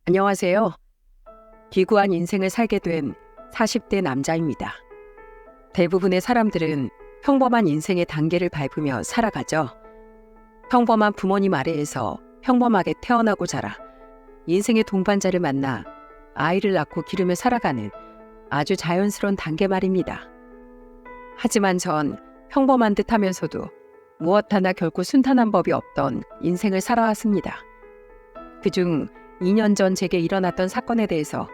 안녕하세요. 기구한 인생을 살게 된 40대 남자입니다. 대부분의 사람들은 평범한 인생의 단계를 밟으며 살아가죠. 평범한 부모님 아래에서 평범하게 태어나고 자라 인생의 동반자를 만나 아이를 낳고 기르며 살아가는 아주 자연스러운 단계 말입니다. 하지만 전 평범한 듯 하면서도 무엇 하나 결코 순탄한 법이 없던 인생을 살아왔습니다. 그중 2년 전 제게 일어났던 사건에 대해서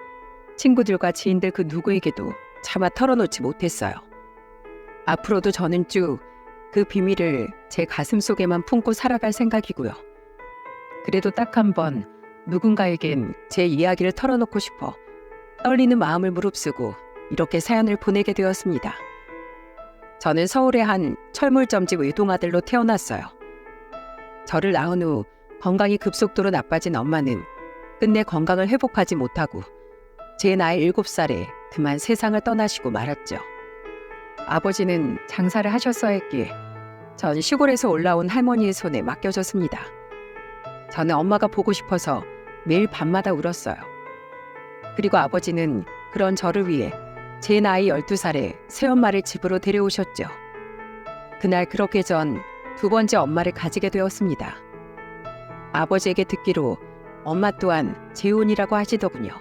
친구들과 지인들 그 누구에게도 차마 털어놓지 못했어요. 앞으로도 저는 쭉 그 비밀을 제 가슴 속에만 품고 살아갈 생각이고요. 그래도 딱 한 번 누군가에겐 제 이야기를 털어놓고 싶어 떨리는 마음을 무릅쓰고 이렇게 사연을 보내게 되었습니다. 저는 서울의 한 철물점집 외동아들로 태어났어요. 저를 낳은 후 건강이 급속도로 나빠진 엄마는 끝내 건강을 회복하지 못하고 제 나이 7살에 그만 세상을 떠나시고 말았죠. 아버지는 장사를 하셨어야 했기에 전 시골에서 올라온 할머니의 손에 맡겨졌습니다. 저는 엄마가 보고 싶어서 매일 밤마다 울었어요. 그리고 아버지는 그런 저를 위해 제 나이 12살에 새엄마를 집으로 데려오셨죠. 그날 그렇게 전 두 번째 엄마를 가지게 되었습니다. 아버지에게 듣기로 엄마 또한 재혼이라고 하시더군요.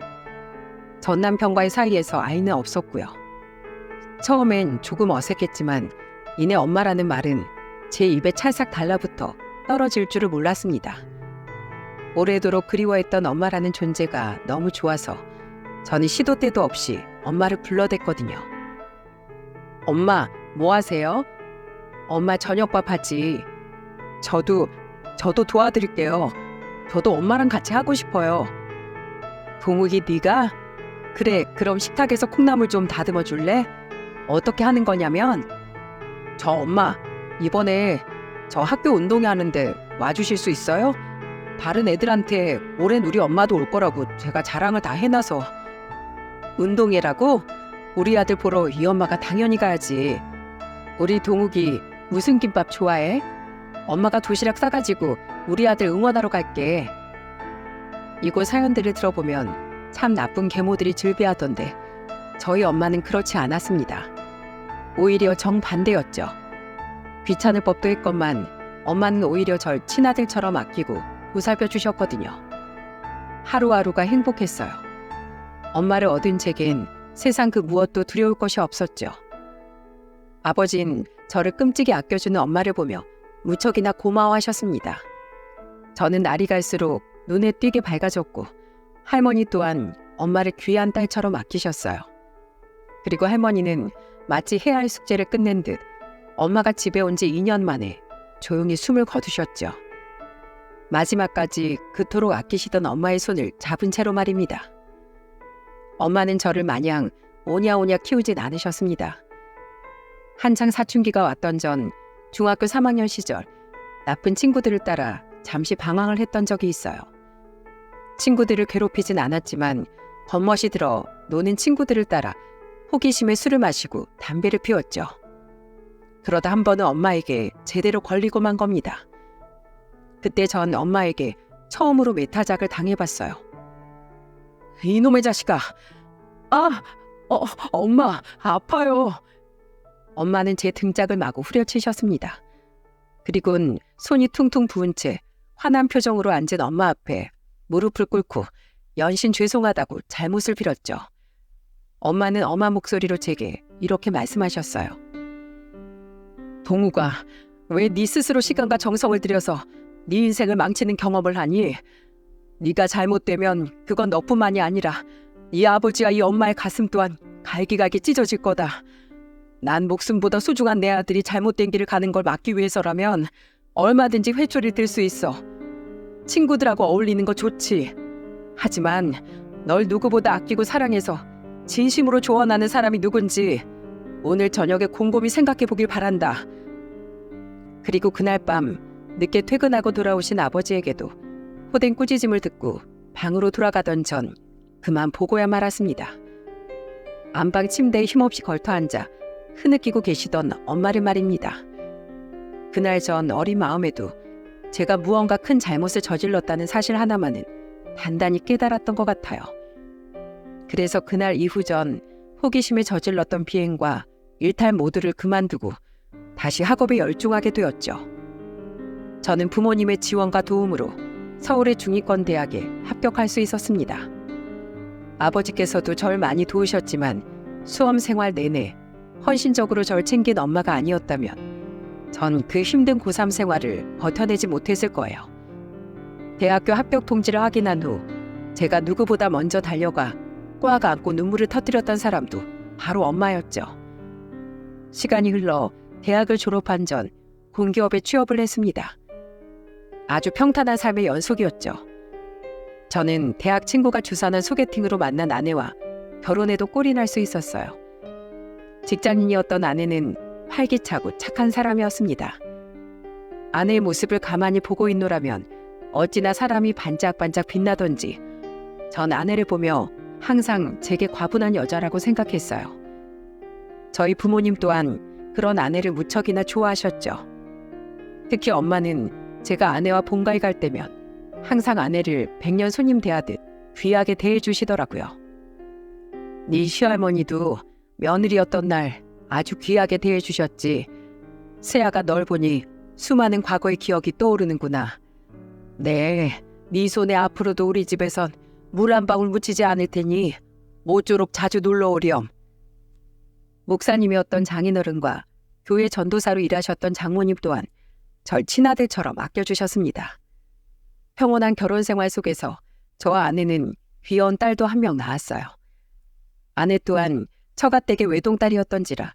전 남편과의 사이에서 아이는 없었고요. 처음엔 조금 어색했지만 이내 엄마라는 말은 제 입에 찰싹 달라붙어 떨어질 줄을 몰랐습니다. 오래도록 그리워했던 엄마라는 존재가 너무 좋아서 저는 시도 때도 없이 엄마를 불러댔거든요. 엄마, 뭐 하세요? 엄마 저녁밥 하지. 저도 도와드릴게요. 저도 엄마랑 같이 하고 싶어요. 동욱이 네가? 그래, 그럼 식탁에서 콩나물 좀 다듬어 줄래? 어떻게 하는 거냐면 저 엄마 이번에 저 학교 운동회 하는데 와주실 수 있어요? 다른 애들한테 올해는 우리 엄마도 올 거라고 제가 자랑을 다 해놔서. 운동회라고? 우리 아들 보러 이 엄마가 당연히 가야지. 우리 동욱이 무슨 김밥 좋아해? 엄마가 도시락 싸가지고 우리 아들 응원하러 갈게. 이곳 사연들을 들어보면 참 나쁜 계모들이 즐비하던데 저희 엄마는 그렇지 않았습니다. 오히려 정반대였죠. 귀찮을 법도 했건만 엄마는 오히려 절 친아들처럼 아끼고 보살펴 주셨거든요. 하루하루가 행복했어요. 엄마를 얻은 제겐 세상 그 무엇도 두려울 것이 없었죠. 아버진 저를 끔찍이 아껴주는 엄마를 보며 무척이나 고마워하셨습니다. 저는 날이 갈수록 눈에 띄게 밝아졌고 할머니 또한 엄마를 귀한 딸처럼 아끼셨어요. 그리고 할머니는 마치 해야 할 숙제를 끝낸 듯 엄마가 집에 온 지 2년 만에 조용히 숨을 거두셨죠. 마지막까지 그토록 아끼시던 엄마의 손을 잡은 채로 말입니다. 엄마는 저를 마냥 오냐오냐 키우진 않으셨습니다. 한창 사춘기가 왔던 전 중학교 3학년 시절 나쁜 친구들을 따라 잠시 방황을 했던 적이 있어요. 친구들을 괴롭히진 않았지만 겉멋이 들어 노는 친구들을 따라 호기심에 술을 마시고 담배를 피웠죠. 그러다 한 번은 엄마에게 제대로 걸리고 만 겁니다. 그때 전 엄마에게 처음으로 메타작을 당해봤어요. 이놈의 자식아! 엄마, 아파요. 엄마는 제 등짝을 마구 후려치셨습니다. 그리곤 손이 퉁퉁 부은 채 화난 표정으로 앉은 엄마 앞에 무릎을 꿇고 연신 죄송하다고 잘못을 빌었죠. 엄마는 엄한 목소리로 제게 이렇게 말씀하셨어요. 동욱아, 왜 네 스스로 시간과 정성을 들여서 네 인생을 망치는 경험을 하니? 네가 잘못되면 그건 너뿐만이 아니라 이 아버지와 이 엄마의 가슴 또한 갈기갈기 찢어질 거다. 난 목숨보다 소중한 내 아들이 잘못된 길을 가는 걸 막기 위해서라면 얼마든지 회초리를 들 수 있어. 친구들하고 어울리는 거 좋지. 하지만 널 누구보다 아끼고 사랑해서 진심으로 조언하는 사람이 누군지 오늘 저녁에 곰곰이 생각해 보길 바란다. 그리고 그날 밤 늦게 퇴근하고 돌아오신 아버지에게도 호된 꾸짖음을 듣고 방으로 돌아가던 전 그만 보고야 말았습니다. 안방 침대에 힘없이 걸터앉아 흐느끼고 계시던 엄마를 말입니다. 그날 전 어린 마음에도 제가 무언가 큰 잘못을 저질렀다는 사실 하나만은 단단히 깨달았던 것 같아요. 그래서 그날 이후 전 호기심에 저질렀던 비행과 일탈 모두를 그만두고 다시 학업에 열중하게 되었죠. 저는 부모님의 지원과 도움으로 서울의 중위권 대학에 합격할 수 있었습니다. 아버지께서도 절 많이 도우셨지만 수험 생활 내내 헌신적으로 절 챙긴 엄마가 아니었다면 전 그 힘든 고3 생활을 버텨내지 못했을 거예요. 대학교 합격 통지를 확인한 후 제가 누구보다 먼저 달려가 꽉 안고 눈물을 터뜨렸던 사람도 바로 엄마였죠. 시간이 흘러 대학을 졸업한 전 공기업에 취업을 했습니다. 아주 평탄한 삶의 연속이었죠. 저는 대학 친구가 주선한 소개팅으로 만난 아내와 결혼해도 꼴이 날 수 있었어요. 직장인이었던 아내는 활기차고 착한 사람이었습니다. 아내의 모습을 가만히 보고 있노라면 어찌나 사람이 반짝반짝 빛나던지 전 아내를 보며 항상 제게 과분한 여자라고 생각했어요. 저희 부모님 또한 그런 아내를 무척이나 좋아하셨죠. 특히 엄마는 제가 아내와 본가에 갈 때면 항상 아내를 백년 손님 대하듯 귀하게 대해주시더라고요. 네 시할머니도 며느리였던 날 아주 귀하게 대해주셨지. 세아가 널 보니 수많은 과거의 기억이 떠오르는구나. 네 손에 앞으로도 우리 집에선 물 한 방울 묻히지 않을 테니 모쪼록 자주 놀러오렴. 목사님이었던 장인어른과 교회 전도사로 일하셨던 장모님 또한 절 친아들처럼 아껴주셨습니다. 평온한 결혼 생활 속에서 저와 아내는 귀여운 딸도 한 명 낳았어요. 아내 또한 처가댁의 외동딸이었던지라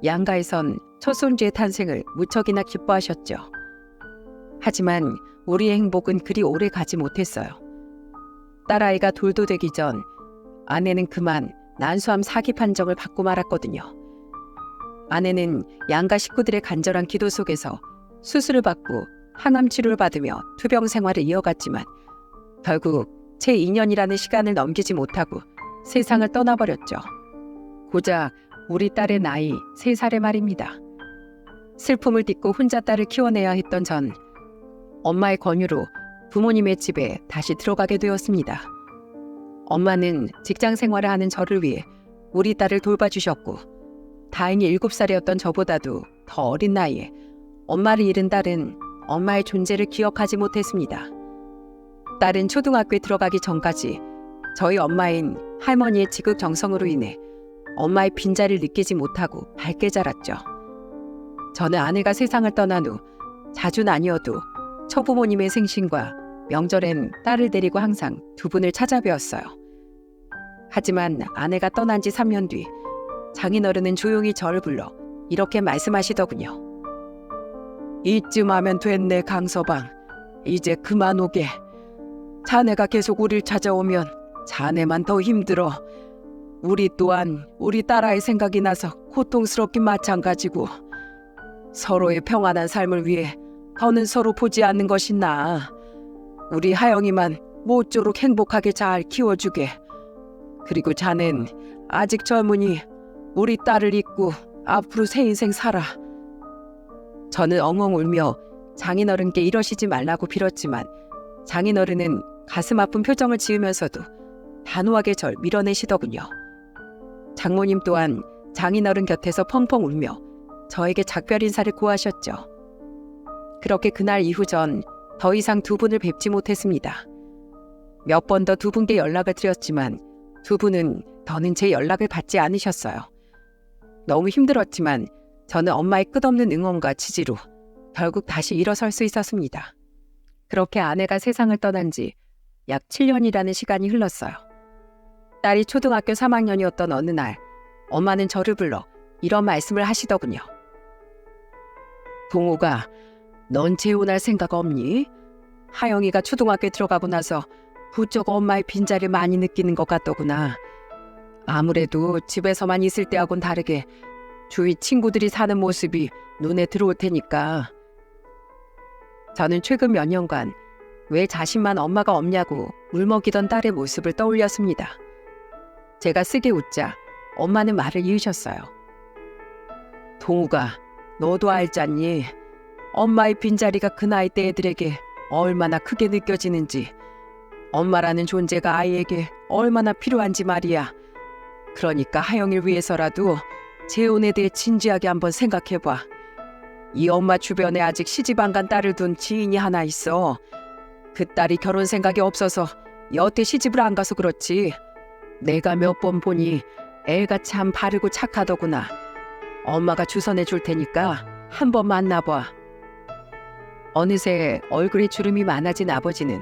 양가에선 첫 손주의 탄생을 무척이나 기뻐하셨죠. 하지만 우리의 행복은 그리 오래 가지 못했어요. 딸아이가 돌도 되기 전 아내는 그만 난소암 사기 판정을 받고 말았거든요. 아내는 양가 식구들의 간절한 기도 속에서 수술을 받고 항암 치료를 받으며 투병 생활을 이어갔지만 결국 채 2년이라는 시간을 넘기지 못하고 세상을 떠나버렸죠. 고작 우리 딸의 나이 3살의 말입니다. 슬픔을 딛고 혼자 딸을 키워내야 했던 전 엄마의 권유로 부모님의 집에 다시 들어가게 되었습니다. 엄마는 직장 생활을 하는 저를 위해 우리 딸을 돌봐주셨고 다행히 7살이었던 저보다도 더 어린 나이에 엄마를 잃은 딸은 엄마의 존재를 기억하지 못했습니다. 딸은 초등학교에 들어가기 전까지 저희 엄마인 할머니의 지극정성으로 인해 엄마의 빈자리를 느끼지 못하고 밝게 자랐죠. 저는 아내가 세상을 떠난 후 자주는 아니어도 처부모님의 생신과 명절엔 딸을 데리고 항상 두 분을 찾아뵈었어요. 하지만 아내가 떠난 지 3년 뒤 장인어른은 조용히 저를 불러 이렇게 말씀하시더군요. 이쯤 하면 됐네 강서방. 이제 그만 오게. 자네가 계속 우릴 찾아오면 자네만 더 힘들어. 우리 또한 우리 딸아이 생각이 나서 고통스럽긴 마찬가지고 서로의 평안한 삶을 위해 더는 서로 보지 않는 것이 나아. 우리 하영이만 모쪼록 행복하게 잘 키워주게. 그리고 자넨 아직 젊으니 우리 딸을 잊고 앞으로 새 인생 살아. 저는 엉엉 울며 장인어른께 이러시지 말라고 빌었지만 장인어른은 가슴 아픈 표정을 지으면서도 단호하게 절 밀어내시더군요. 장모님 또한 장인어른 곁에서 펑펑 울며 저에게 작별 인사를 고하셨죠. 그렇게 그날 이후 전 더 이상 두 분을 뵙지 못했습니다. 몇 번 더 두 분께 연락을 드렸지만 두 분은 더는 제 연락을 받지 않으셨어요. 너무 힘들었지만 저는 엄마의 끝없는 응원과 지지로 결국 다시 일어설 수 있었습니다. 그렇게 아내가 세상을 떠난 지 약 7년이라는 시간이 흘렀어요. 딸이 초등학교 3학년이었던 어느 날 엄마는 저를 불러 이런 말씀을 하시더군요. 동우가 넌 재혼할 생각 없니? 하영이가 초등학교에 들어가고 나서 부쩍 엄마의 빈자리를 많이 느끼는 것 같더구나. 아무래도 집에서만 있을 때하고는 다르게 주위 친구들이 사는 모습이 눈에 들어올 테니까. 저는 최근 몇 년간 왜 자신만 엄마가 없냐고 울먹이던 딸의 모습을 떠올렸습니다. 제가 쓰게 웃자 엄마는 말을 이으셨어요. 동우가 너도 알잖니? 엄마의 빈자리가 그 나이 때 애들에게 얼마나 크게 느껴지는지. 엄마라는 존재가 아이에게 얼마나 필요한지 말이야. 그러니까 하영이를 위해서라도 재혼에 대해 진지하게 한번 생각해봐. 이 엄마 주변에 아직 시집 안 간 딸을 둔 지인이 하나 있어. 그 딸이 결혼 생각이 없어서 여태 시집을 안 가서 그렇지. 내가 몇 번 보니 애가 참 바르고 착하더구나. 엄마가 주선해 줄 테니까 한번 만나봐. 어느새 얼굴에 주름이 많아진 아버지는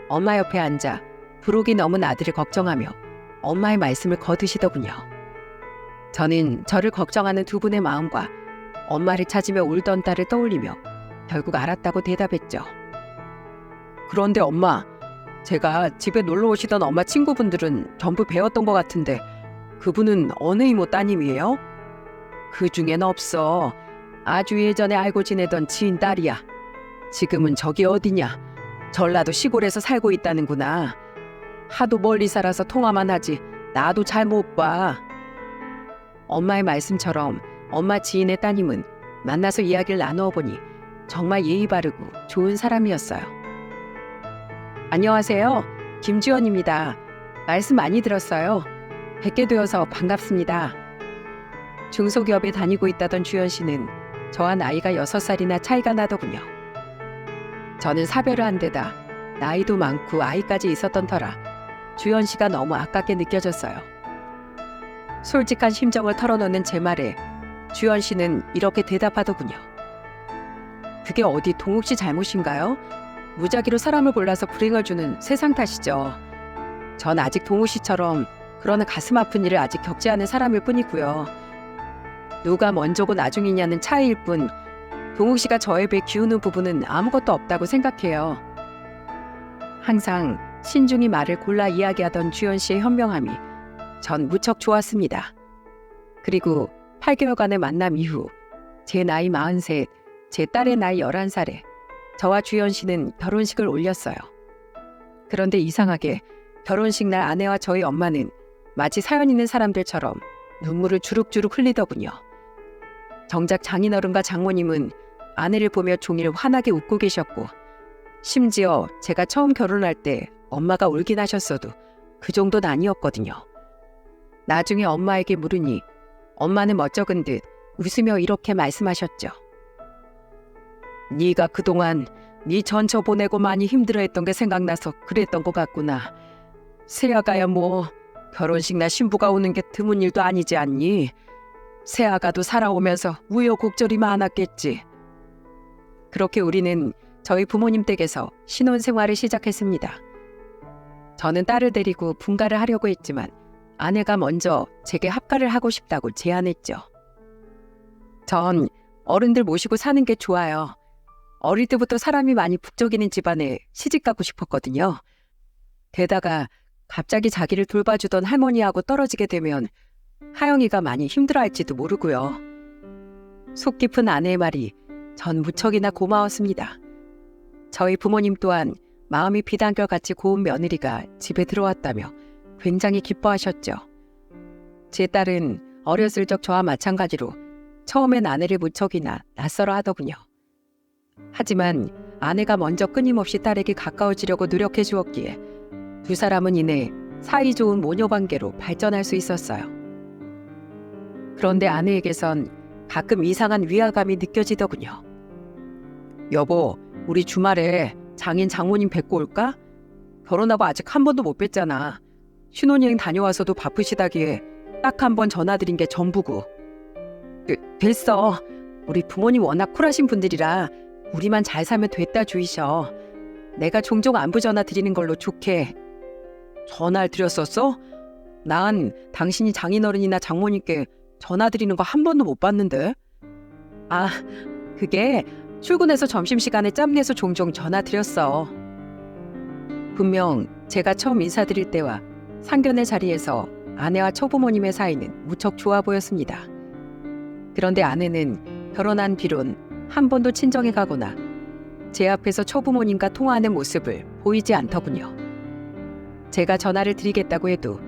엄마 옆에 앉아 부록이 넘은 아들을 걱정하며 엄마의 말씀을 거두시더군요. 저는 저를 걱정하는 두 분의 마음과 엄마를 찾으며 울던 딸을 떠올리며 결국 알았다고 대답했죠. 그런데 엄마, 제가 집에 놀러 오시던 엄마 친구분들은 전부 배웠던 것 같은데 그분은 어느 이모 따님이에요? 그 중엔 없어. 아주 예전에 알고 지내던 지인 딸이야. 지금은 저기 어디냐? 전라도 시골에서 살고 있다는구나. 하도 멀리 살아서 통화만 하지 나도 잘 못 봐. 엄마의 말씀처럼 엄마 지인의 따님은 만나서 이야기를 나누어 보니 정말 예의 바르고 좋은 사람이었어요. 안녕하세요. 김주연입니다. 말씀 많이 들었어요. 뵙게 되어서 반갑습니다. 중소기업에 다니고 있다던 주연 씨는 저와 나이가 6살이나 차이가 나더군요. 저는 사별을 한 데다 나이도 많고 아이까지 있었던 터라 주연 씨가 너무 아깝게 느껴졌어요. 솔직한 심정을 털어놓는 제 말에 주연 씨는 이렇게 대답하더군요. 그게 어디 동욱 씨 잘못인가요? 무작위로 사람을 골라서 불행을 주는 세상 탓이죠. 전 아직 동욱 씨처럼 그러나 가슴 아픈 일을 아직 겪지 않은 사람일 뿐이고요. 누가 먼저고 나중이냐는 차이일 뿐 동욱 씨가 저에 비해 기우는 부분은 아무것도 없다고 생각해요. 항상 신중히 말을 골라 이야기하던 주연 씨의 현명함이 전 무척 좋았습니다. 그리고 8개월간의 만남 이후 제 나이 43, 제 딸의 나이 11살에 저와 주연 씨는 결혼식을 올렸어요. 그런데 이상하게 결혼식 날 아내와 저희 엄마는 마치 사연 있는 사람들처럼 눈물을 주룩주룩 흘리더군요. 정작 장인어른과 장모님은 아내를 보며 종일 환하게 웃고 계셨고 심지어 제가 처음 결혼할 때 엄마가 울긴 하셨어도 그 정도는 아니었거든요. 나중에 엄마에게 물으니 엄마는 멋쩍은 듯 웃으며 이렇게 말씀하셨죠. 네가 그동안 네 전처 보내고 많이 힘들어했던 게 생각나서 그랬던 것 같구나. 새아가야 뭐 결혼식 날 신부가 오는 게 드문 일도 아니지 않니? 새아가도 살아오면서 우여곡절이 많았겠지. 그렇게 우리는 저희 부모님 댁에서 신혼생활을 시작했습니다. 저는 딸을 데리고 분가를 하려고 했지만 아내가 먼저 제게 합가를 하고 싶다고 제안했죠. 전 어른들 모시고 사는 게 좋아요. 어릴 때부터 사람이 많이 북적이는 집안에 시집가고 싶었거든요. 게다가 갑자기 자기를 돌봐주던 할머니하고 떨어지게 되면 하영이가 많이 힘들어할지도 모르고요. 속 깊은 아내의 말이 전 무척이나 고마웠습니다. 저희 부모님 또한 마음이 비단결같이 고운 며느리가 집에 들어왔다며 굉장히 기뻐하셨죠. 제 딸은 어렸을 적 저와 마찬가지로 처음엔 아내를 무척이나 낯설어 하더군요. 하지만 아내가 먼저 끊임없이 딸에게 가까워지려고 노력해 주었기에 두 사람은 이내 사이 좋은 모녀 관계로 발전할 수 있었어요. 그런데 아내에게선 가끔 이상한 위화감이 느껴지더군요. 여보, 우리 주말에 장인 장모님 뵙고 올까? 결혼하고 아직 한 번도 못 뵀잖아. 신혼여행 다녀와서도 바쁘시다기에 딱 한 번 전화드린 게 전부고. 됐어. 우리 부모님 워낙 쿨하신 분들이라 우리만 잘 살면 됐다 주이셔. 내가 종종 안부 전화 드리는 걸로 좋게. 전화를 드렸었어? 난 당신이 장인어른이나 장모님께 전화 드리는 거 한 번도 못 봤는데. 아, 그게 출근해서 점심시간에 짬내서 종종 전화 드렸어. 분명 제가 처음 인사드릴 때와 상견례 자리에서 아내와 처부모님의 사이는 무척 좋아 보였습니다. 그런데 아내는 결혼한 비론 한 번도 친정에 가거나 제 앞에서 처부모님과 통화하는 모습을 보이지 않더군요. 제가 전화를 드리겠다고 해도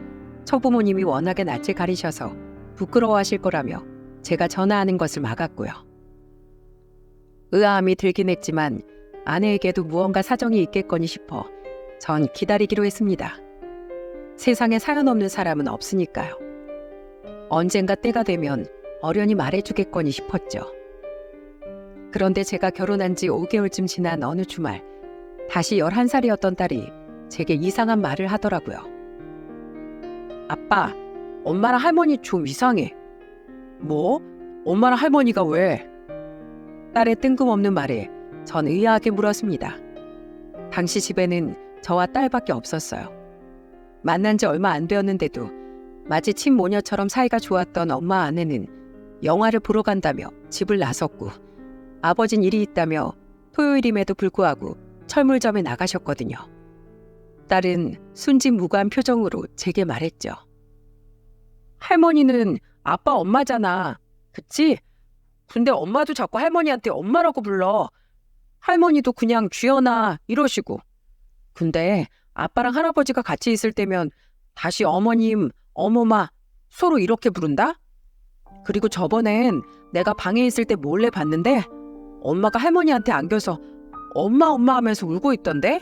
처부모님이 워낙에 낯을 가리셔서 부끄러워하실 거라며 제가 전화하는 것을 막았고요. 의아함이 들긴 했지만 아내에게도 무언가 사정이 있겠거니 싶어 전 기다리기로 했습니다. 세상에 사연 없는 사람은 없으니까요. 언젠가 때가 되면 어련히 말해주겠거니 싶었죠. 그런데 제가 결혼한 지 5개월쯤 지난 어느 주말, 다시 11살이었던 딸이 제게 이상한 말을 하더라고요. 아빠, 엄마랑 할머니 좀 이상해. 뭐? 엄마랑 할머니가 왜? 딸의 뜬금없는 말에 전 의아하게 물었습니다. 당시 집에는 저와 딸밖에 없었어요. 만난 지 얼마 안 되었는데도 마치 친모녀처럼 사이가 좋았던 엄마 아내는 영화를 보러 간다며 집을 나섰고, 아버진 일이 있다며 토요일임에도 불구하고 철물점에 나가셨거든요. 딸은 순진무구한 표정으로 제게 말했죠. 할머니는 아빠 엄마잖아. 그치? 근데 엄마도 자꾸 할머니한테 엄마라고 불러. 할머니도 그냥 쥐어나 이러시고. 근데 아빠랑 할아버지가 같이 있을 때면 다시 어머님, 어머마 서로 이렇게 부른다? 그리고 저번엔 내가 방에 있을 때 몰래 봤는데 엄마가 할머니한테 안겨서 엄마 엄마 하면서 울고 있던데?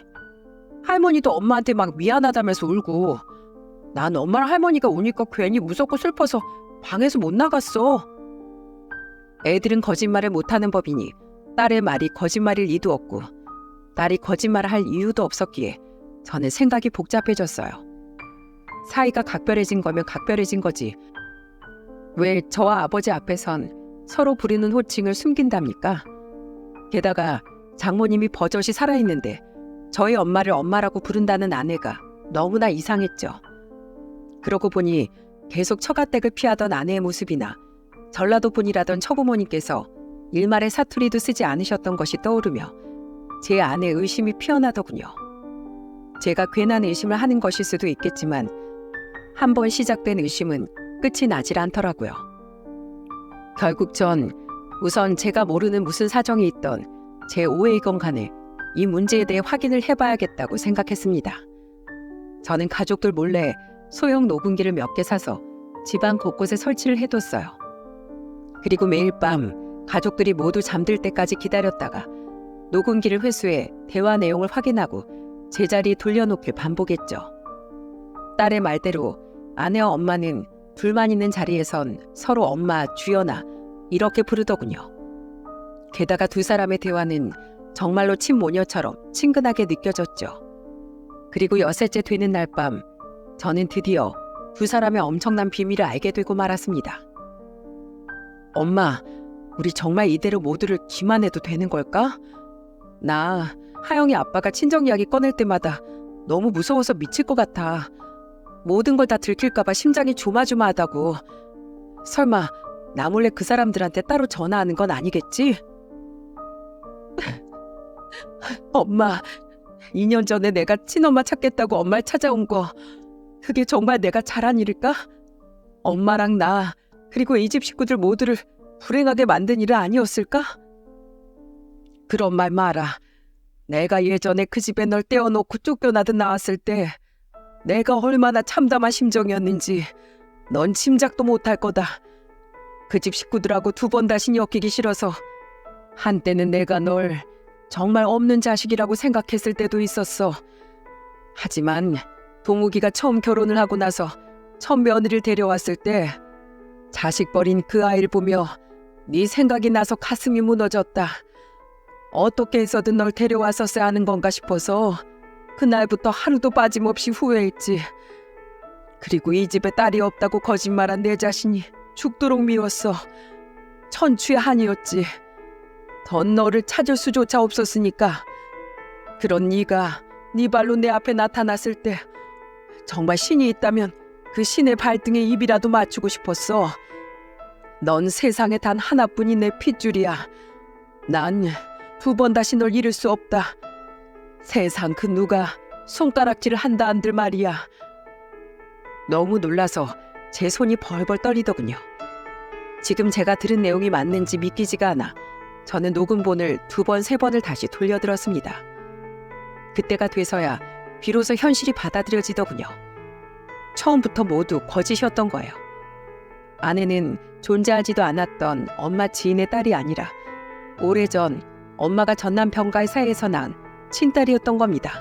할머니도 엄마한테 막 미안하다면서 울고. 난 엄마랑 할머니가 우니까 괜히 무섭고 슬퍼서 방에서 못 나갔어. 애들은 거짓말을 못하는 법이니 딸의 말이 거짓말일 리도 없고, 딸이 거짓말을 할 이유도 없었기에 저는 생각이 복잡해졌어요. 사이가 각별해진 거면 각별해진 거지. 왜 저와 아버지 앞에선 서로 부르는 호칭을 숨긴답니까? 게다가 장모님이 버젓이 살아있는데 저희 엄마를 엄마라고 부른다는 아내가 너무나 이상했죠. 그러고 보니 계속 처가댁을 피하던 아내의 모습이나 전라도 분이라던 처부모님께서 일말의 사투리도 쓰지 않으셨던 것이 떠오르며 제 안에 의심이 피어나더군요. 제가 괜한 의심을 하는 것일 수도 있겠지만 한 번 시작된 의심은 끝이 나질 않더라고요. 결국 전 우선 제가 모르는 무슨 사정이 있던 제 오해이건 간에 이 문제에 대해 확인을 해봐야겠다고 생각했습니다. 저는 가족들 몰래 소형 녹음기를 몇 개 사서 집안 곳곳에 설치를 해뒀어요. 그리고 매일 밤 가족들이 모두 잠들 때까지 기다렸다가 녹음기를 회수해 대화 내용을 확인하고 제자리에 돌려놓길 반복했죠. 딸의 말대로 아내와 엄마는 둘만 있는 자리에선 서로 엄마, 주연아 이렇게 부르더군요. 게다가 두 사람의 대화는 정말로 친모녀처럼 친근하게 느껴졌죠. 그리고 6살째 되는 날 밤 저는 드디어 두 사람의 엄청난 비밀을 알게 되고 말았습니다. 엄마, 우리 정말 이대로 모두를 기만해도 되는 걸까? 나 하영이 아빠가 친정 이야기 꺼낼 때마다 너무 무서워서 미칠 것 같아. 모든 걸 다 들킬까봐 심장이 조마조마하다고. 설마 나 몰래 그 사람들한테 따로 전화하는 건 아니겠지? 엄마, 2년 전에 내가 친엄마 찾겠다고 엄마를 찾아온 거 그게 정말 내가 잘한 일일까? 엄마랑 나 그리고 이 집 식구들 모두를 불행하게 만든 일은 아니었을까? 그런 말 마라. 내가 예전에 그 집에 널 떼어놓고 쫓겨나듯 나왔을 때 내가 얼마나 참담한 심정이었는지 넌 짐작도 못할 거다. 그 집 식구들하고 두 번 다시 엮이기 싫어서 한때는 내가 널 정말 없는 자식이라고 생각했을 때도 있었어. 하지만 동욱이가 처음 결혼을 하고 나서 첫 며느리를 데려왔을 때 자식 버린 그 아이를 보며 네 생각이 나서 가슴이 무너졌다. 어떻게 해서든 널 데려왔었어야 하는 건가 싶어서 그날부터 하루도 빠짐없이 후회했지. 그리고 이 집에 딸이 없다고 거짓말한 내 자신이 죽도록 미웠어. 천추의 한이었지. 더 너를 찾을 수조차 없었으니까. 그런 네가 네 발로 내 앞에 나타났을 때 정말 신이 있다면 그 신의 발등에 입이라도 맞추고 싶었어. 넌 세상에 단 하나뿐인 내 핏줄이야. 난 두 번 다시 널 잃을 수 없다. 세상 그 누가 손가락질을 한다 한들 말이야. 너무 놀라서 제 손이 벌벌 떨리더군요. 지금 제가 들은 내용이 맞는지 믿기지가 않아 저는 녹음본을 2번, 3번을 다시 돌려들었습니다. 그때가 돼서야 비로소 현실이 받아들여지더군요. 처음부터 모두 거짓이었던 거예요. 아내는 존재하지도 않았던 엄마 지인의 딸이 아니라 오래전 엄마가 전 남편과의 사이에서 난 친딸이었던 겁니다.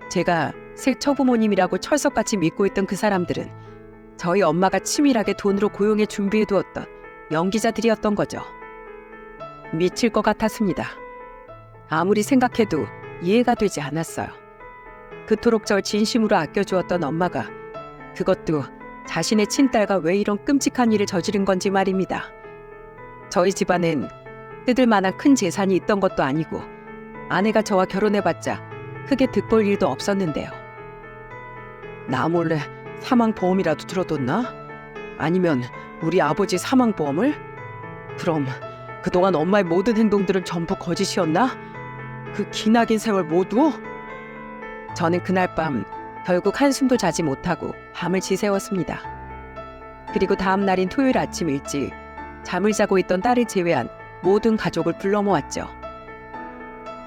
제가 새 처부모님이라고 철석같이 믿고 있던 그 사람들은 저희 엄마가 치밀하게 돈으로 고용해 준비해두었던 연기자들이었던 거죠. 미칠 것 같았습니다. 아무리 생각해도 이해가 되지 않았어요. 그토록 절 진심으로 아껴주었던 엄마가 그것도 자신의 친딸과 왜 이런 끔찍한 일을 저지른 건지 말입니다. 저희 집안엔 뜯을 만한 큰 재산이 있던 것도 아니고 아내가 저와 결혼해봤자 크게 득볼 일도 없었는데요. 나 몰래 사망보험이라도 들어뒀나? 아니면 우리 아버지 사망보험을? 그럼 그동안 엄마의 모든 행동들은 전부 거짓이었나? 그 기나긴 세월 모두? 저는 그날 밤 결국 한숨도 자지 못하고 밤을 지새웠습니다. 그리고 다음 날인 토요일 아침 일찍 잠을 자고 있던 딸을 제외한 모든 가족을 불러 모았죠.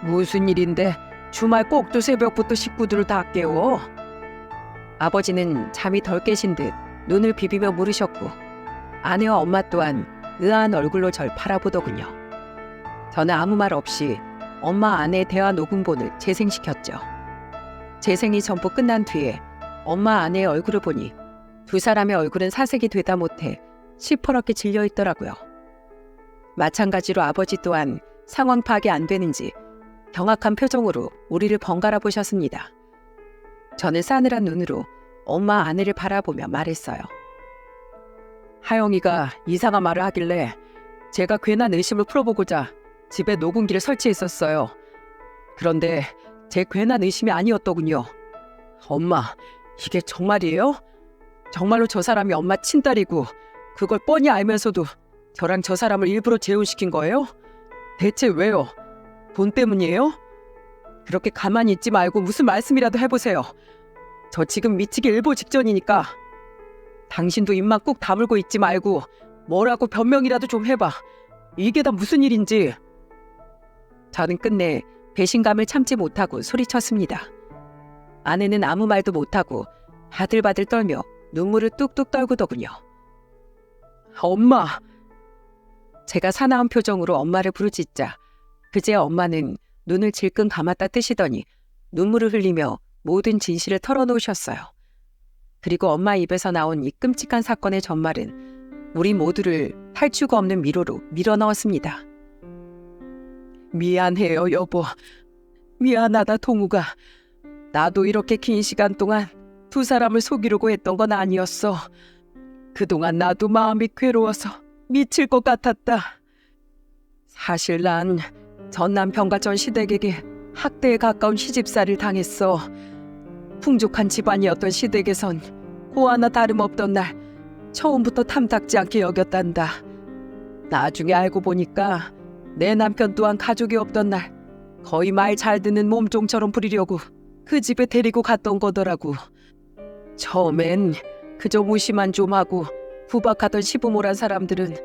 무슨 일인데 주말 꼭두 새벽부터 식구들을 다 깨워? 아버지는 잠이 덜 깨신 듯 눈을 비비며 물으셨고 아내와 엄마 또한 의아한 얼굴로 절 바라보더군요. 저는 아무 말 없이 엄마 아내의 대화 녹음본을 재생시켰죠. 재생이 전부 끝난 뒤에 엄마 아내의 얼굴을 보니 두 사람의 얼굴은 사색이 되다 못해 시퍼렇게 질려 있더라고요. 마찬가지로 아버지 또한 상황 파악이 안 되는지 경악한 표정으로 우리를 번갈아 보셨습니다. 저는 싸늘한 눈으로 엄마 아내를 바라보며 말했어요. 하영이가 이상한 말을 하길래 제가 괜한 의심을 풀어보고자 집에 녹음기를 설치했었어요. 그런데 제 괜한 의심이 아니었더군요. 엄마, 이게 정말이에요? 정말로 저 사람이 엄마 친딸이고 그걸 뻔히 알면서도 저랑 저 사람을 일부러 재혼시킨 거예요? 대체 왜요? 돈 때문이에요? 그렇게 가만히 있지 말고 무슨 말씀이라도 해보세요. 저 지금 미치기 일보 직전이니까. 당신도 입만 꾹 다물고 있지 말고 뭐라고 변명이라도 좀 해봐. 이게 다 무슨 일인지. 저는 끝내 배신감을 참지 못하고 소리쳤습니다. 아내는 아무 말도 못하고 바들바들 떨며 눈물을 뚝뚝 떨구더군요. 엄마! 제가 사나운 표정으로 엄마를 부르짖자 그제야 엄마는 눈을 질끈 감았다 뜨시더니 눈물을 흘리며 모든 진실을 털어놓으셨어요. 그리고 엄마 입에서 나온 이 끔찍한 사건의 전말은 우리 모두를 탈주가 없는 미로로 밀어넣었습니다. 미안해요, 여보. 미안하다, 동우가. 나도 이렇게 긴 시간 동안 두 사람을 속이려고 했던 건 아니었어. 그동안 나도 마음이 괴로워서 미칠 것 같았다. 사실 난 전 남편과 전 시댁에게 학대에 가까운 시집살이를 당했어. 풍족한 집안이었던 시댁에선 고 하나 다름없던 날 처음부터 탐탁지 않게 여겼단다. 나중에 알고 보니까 내 남편 또한 가족이 없던 날 거의 말 잘 듣는 몸종처럼 부리려고 그 집에 데리고 갔던 거더라고. 처음엔 그저 무시만 좀 하고 구박하던 시부모란 사람들은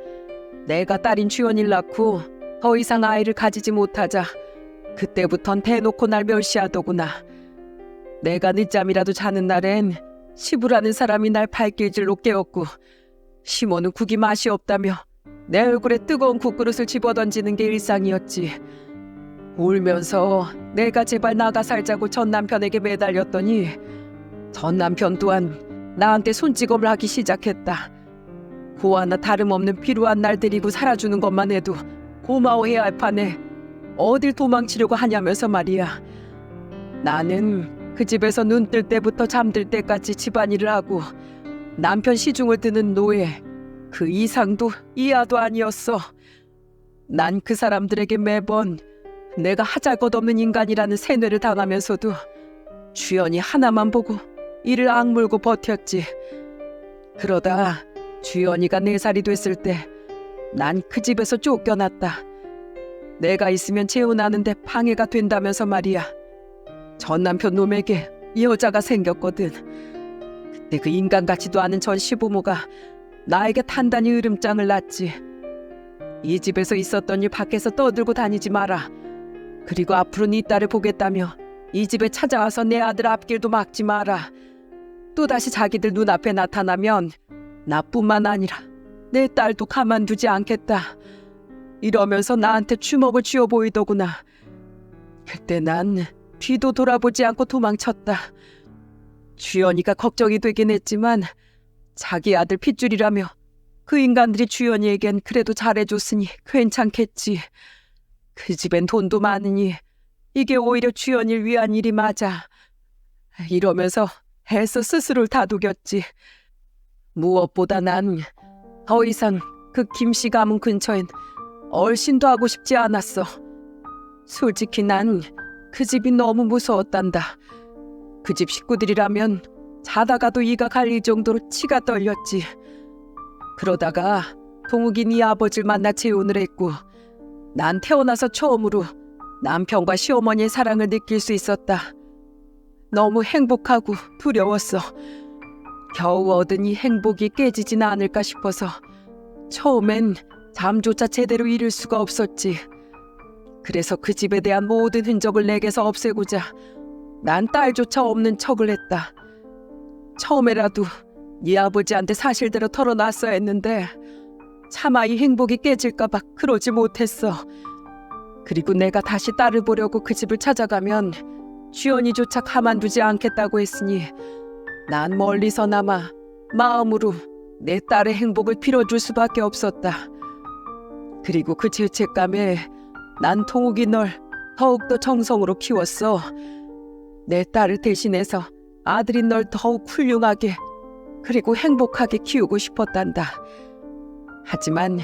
내가 딸인 주연이를 낳고 더 이상 아이를 가지지 못하자 그때부턴 대놓고 날 멸시하더구나. 내가 늦잠이라도 자는 날엔 시부라는 사람이 날 발길질로 깨웠고 시모는 국이 맛이 없다며 내 얼굴에 뜨거운 국그릇을 집어던지는 게 일상이었지. 울면서 내가 제발 나가 살자고 전 남편에게 매달렸더니 전 남편 또한 나한테 손찌검을 하기 시작했다. 고 하나 다름없는 피로한 날 데리고 살아주는 것만 해도 고마워해야 할 판에 어딜 도망치려고 하냐면서 말이야. 나는 그 집에서 눈 뜰 때부터 잠들 때까지 집안일을 하고 남편 시중을 드는 노예, 그 이상도 이하도 아니었어. 난 그 사람들에게 매번 내가 하잘것없는 인간이라는 세뇌를 당하면서도 주연이 하나만 보고 이를 악물고 버텼지. 그러다 주연이가 4살이 됐을 때 난 그 집에서 쫓겨났다. 내가 있으면 재혼하는데 방해가 된다면서 말이야. 전 남편 놈에게 여자가 생겼거든. 그때 그 인간 같지도 않은 전 시부모가 나에게 단단히 으름장을 놨지. 이 집에서 있었던 일 밖에서 떠들고 다니지 마라. 그리고 앞으로 네 딸을 보겠다며 이 집에 찾아와서 내 아들 앞길도 막지 마라. 또다시 자기들 눈앞에 나타나면 나뿐만 아니라 내 딸도 가만두지 않겠다. 이러면서 나한테 주먹을 쥐어 보이더구나. 그때 난 뒤도 돌아보지 않고 도망쳤다. 주연이가 걱정이 되긴 했지만 자기 아들 핏줄이라며 그 인간들이 주연이에겐 그래도 잘해줬으니 괜찮겠지. 그 집엔 돈도 많으니 이게 오히려 주연이를 위한 일이 맞아. 이러면서 애써 스스로를 다독였지. 무엇보다 난 더 이상 그 김씨 가문 근처엔 얼씬도 하고 싶지 않았어. 솔직히 난 그 집이 너무 무서웠단다. 그 집 식구들이라면 자다가도 이가 갈릴 정도로 치가 떨렸지. 그러다가 동욱이 네 아버지를 만나 재혼을 했고 난 태어나서 처음으로 남편과 시어머니의 사랑을 느낄 수 있었다. 너무 행복하고 두려웠어. 겨우 얻은 이 행복이 깨지진 않을까 싶어서 처음엔 잠조차 제대로 이룰 수가 없었지. 그래서 그 집에 대한 모든 흔적을 내게서 없애고자 난 딸조차 없는 척을 했다. 처음에라도 네 아버지한테 사실대로 털어놨어야 했는데 차마 이 행복이 깨질까 봐 그러지 못했어. 그리고 내가 다시 딸을 보려고 그 집을 찾아가면 주연이조차 가만두지 않겠다고 했으니 난 멀리서나마 마음으로 내 딸의 행복을 빌어줄 수밖에 없었다. 그리고 그 죄책감에 난 동욱이 널 더욱더 정성으로 키웠어. 내 딸을 대신해서 아들인 널 더욱 훌륭하게 그리고 행복하게 키우고 싶었단다. 하지만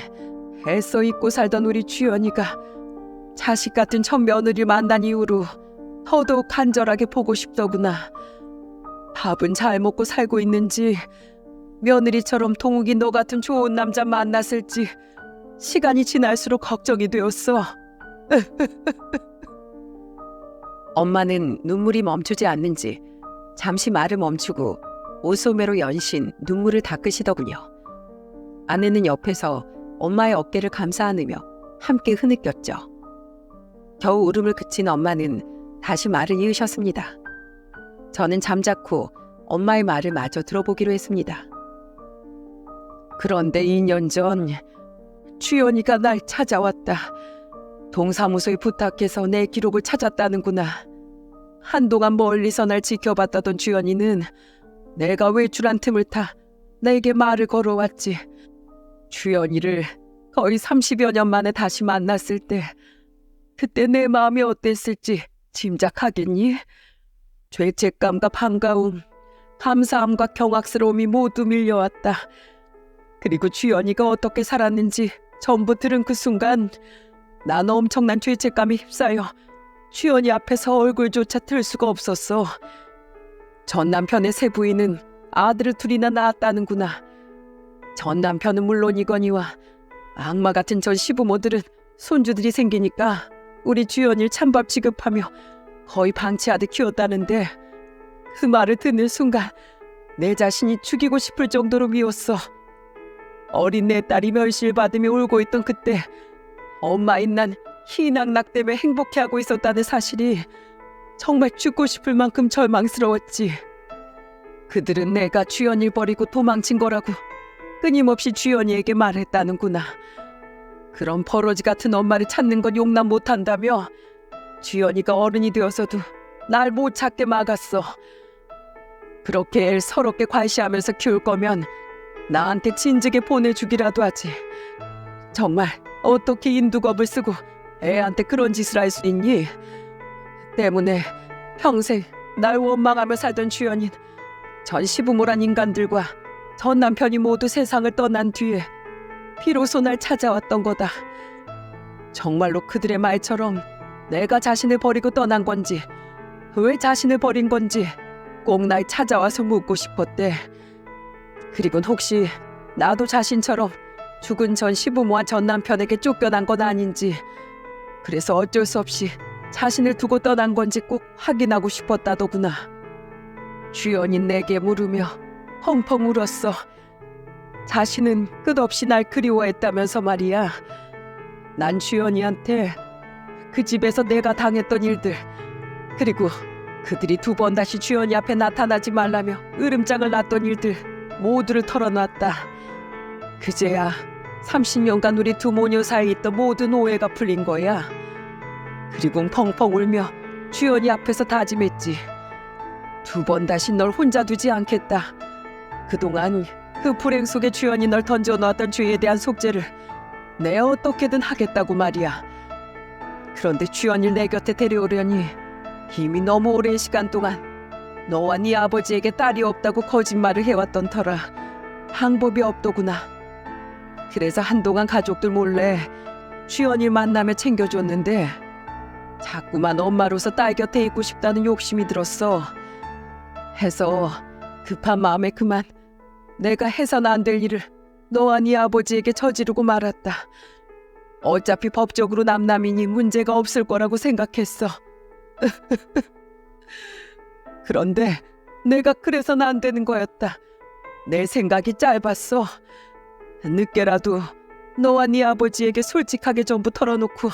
애써 잊고 살던 우리 주연이가 자식 같은 첫 며느리를 만난 이후로 더더욱 간절하게 보고 싶더구나. 밥은 잘 먹고 살고 있는지, 며느리처럼 동욱이 너 같은 좋은 남자 만났을지 시간이 지날수록 걱정이 되었어. 엄마는 눈물이 멈추지 않는지 잠시 말을 멈추고 옷소매로 연신 눈물을 닦으시더군요. 아내는 옆에서 엄마의 어깨를 감싸 안으며 함께 흐느꼈죠. 겨우 울음을 그친 엄마는 다시 말을 이으셨습니다. 저는 잠자코 엄마의 말을 마저 들어보기로 했습니다. 그런데 2년 전 주연이가 날 찾아왔다. 동사무소에 부탁해서 내 기록을 찾았다는구나. 한동안 멀리서 날 지켜봤다던 주연이는 내가 외출한 틈을 타 내게 말을 걸어왔지. 주연이를 거의 30여 년 만에 다시 만났을 때 그때 내 마음이 어땠을지 짐작하겠니? 죄책감과 반가움, 감사함과 경악스러움이 모두 밀려왔다. 그리고 주연이가 어떻게 살았는지 전부 들은 그 순간 난 엄청난 죄책감에 휩싸여 주연이 앞에서 얼굴조차 들 수가 없었어. 전 남편의 세 부인은 아들을 둘이나 낳았다는구나. 전 남편은 물론이거니와 악마 같은 전 시부모들은 손주들이 생기니까 우리 주연이를 찬밥 취급하며 거의 방치하듯 키웠다는데 그 말을 듣는 순간 내 자신이 죽이고 싶을 정도로 미웠어. 어린 내 딸이 멸실받으며 울고 있던 그때 엄마인 난 희낙낙 때문에 행복해하고 있었다는 사실이 정말 죽고 싶을 만큼 절망스러웠지. 그들은 내가 주연이를 버리고 도망친 거라고 끊임없이 주연이에게 말했다는구나. 그런 버러지 같은 엄마를 찾는 건 용납 못한다며 주연이가 어른이 되어서도 날 못 찾게 막았어. 그렇게 애를 서럽게 과시하면서 키울 거면 나한테 진즉에 보내주기라도 하지. 정말 어떻게 인두겁을 쓰고 애한테 그런 짓을 할 수 있니? 때문에 평생 날 원망하며 살던 주연인 전 시부모란 인간들과 전 남편이 모두 세상을 떠난 뒤에 비로소 날 찾아왔던 거다. 정말로 그들의 말처럼 내가 자신을 버리고 떠난 건지 왜 자신을 버린 건지 꼭 날 찾아와서 묻고 싶었대. 그리곤 혹시 나도 자신처럼 죽은 전 시부모와 전 남편에게 쫓겨난 건 아닌지, 그래서 어쩔 수 없이 자신을 두고 떠난 건지 꼭 확인하고 싶었다더구나. 주연이 내게 물으며 펑펑 울었어. 자신은 끝없이 날 그리워했다면서 말이야. 난 주연이한테 그 집에서 내가 당했던 일들, 그리고 그들이 두 번 다시 주연이 앞에 나타나지 말라며 으름장을 놨던 일들 모두를 털어놨다. 그제야 30년간 우리 두 모녀 사이에 있던 모든 오해가 풀린 거야. 그리고 펑펑 울며 주연이 앞에서 다짐했지. 2번 다시 널 혼자 두지 않겠다. 그동안 그 불행 속에 주연이 널 던져놓았던 죄에 대한 속죄를 내가 어떻게든 하겠다고 말이야. 그런데 주연이를 내 곁에 데려오려니 이미 너무 오랜 시간 동안 너와 네 아버지에게 딸이 없다고 거짓말을 해왔던 터라 방법이 없더구나. 그래서 한동안 가족들 몰래 주연이를 만나며 챙겨줬는데 자꾸만 엄마로서 딸 곁에 있고 싶다는 욕심이 들었어. 해서 급한 마음에 그만 내가 해서는 안 될 일을 너와 네 아버지에게 저지르고 말았다. 어차피 법적으로 남남이니 문제가 없을 거라고 생각했어. 그런데 내가 그래서는 안 되는 거였다. 내 생각이 짧았어. 늦게라도 너와 네 아버지에게 솔직하게 전부 털어놓고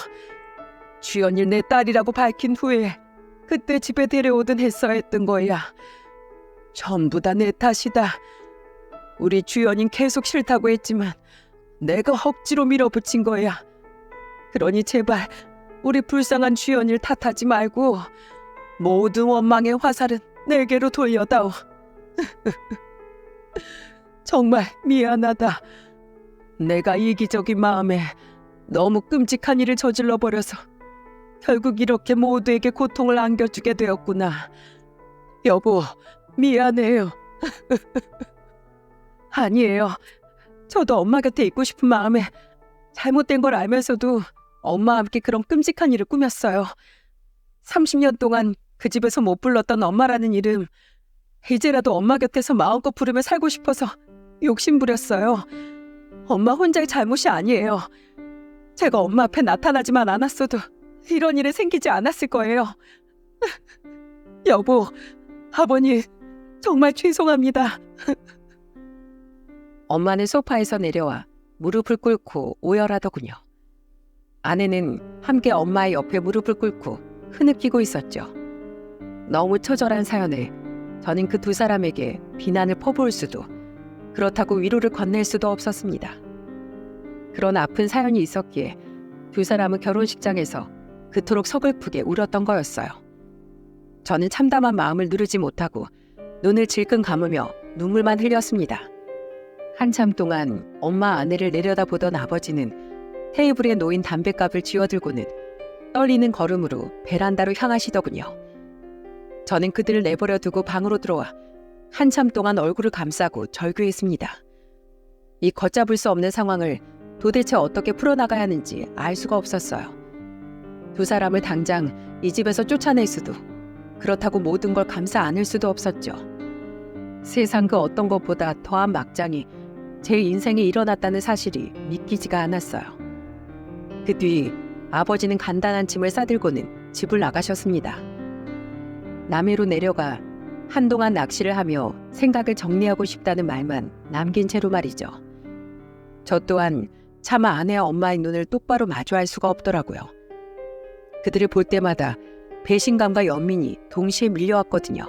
주연이를 내 딸이라고 밝힌 후에 그때 집에 데려오든 했어야 했던 거야. 전부 다 내 탓이다. 우리 주연인 계속 싫다고 했지만 내가 억지로 밀어붙인 거야. 그러니 제발 우리 불쌍한 주연이를 탓하지 말고 모든 원망의 화살은 내게로 돌려다오. 정말 미안하다. 내가 이기적인 마음에 너무 끔찍한 일을 저질러 버려서 결국 이렇게 모두에게 고통을 안겨주게 되었구나. 여보, 미안해요. 아니에요. 저도 엄마 곁에 있고 싶은 마음에 잘못된 걸 알면서도 엄마와 함께 그런 끔찍한 일을 꾸몄어요. 30년 동안 그 집에서 못 불렀던 엄마라는 이름, 이제라도 엄마 곁에서 마음껏 부르며 살고 싶어서 욕심부렸어요. 엄마 혼자의 잘못이 아니에요. 제가 엄마 앞에 나타나지만 않았어도 이런 일이 생기지 않았을 거예요. 여보, 아버님, 정말 죄송합니다. 엄마는 소파에서 내려와 무릎을 꿇고 오열하더군요. 아내는 함께 엄마의 옆에 무릎을 꿇고 흐느끼고 있었죠. 너무 처절한 사연에 저는 그 2사람에게 비난을 퍼부을 수도, 그렇다고 위로를 건넬 수도 없었습니다. 그런 아픈 사연이 있었기에 2사람은 결혼식장에서 그토록 서글프게 울었던 거였어요. 저는 참담한 마음을 누르지 못하고 눈을 질끈 감으며 눈물만 흘렸습니다. 한참 동안 엄마 아내를 내려다보던 아버지는 테이블에 놓인 담뱃갑을 쥐어들고는 떨리는 걸음으로 베란다로 향하시더군요. 저는 그들을 내버려 두고 방으로 들어와 한참 동안 얼굴을 감싸고 절규했습니다. 이 걷잡을 수 없는 상황을 도대체 어떻게 풀어나가야 하는지 알 수가 없었어요. 2사람을 당장 이 집에서 쫓아낼 수도, 그렇다고 모든 걸 감싸 안을 수도 없었죠. 세상 그 어떤 것보다 더한 막장이 제 인생에 일어났다는 사실이 믿기지가 않았어요. 그 뒤 아버지는 간단한 짐을 싸들고는 집을 나가셨습니다. 남해로 내려가 한동안 낚시를 하며 생각을 정리하고 싶다는 말만 남긴 채로 말이죠. 저 또한 차마 아내와 엄마의 눈을 똑바로 마주할 수가 없더라고요. 그들을 볼 때마다 배신감과 연민이 동시에 밀려왔거든요.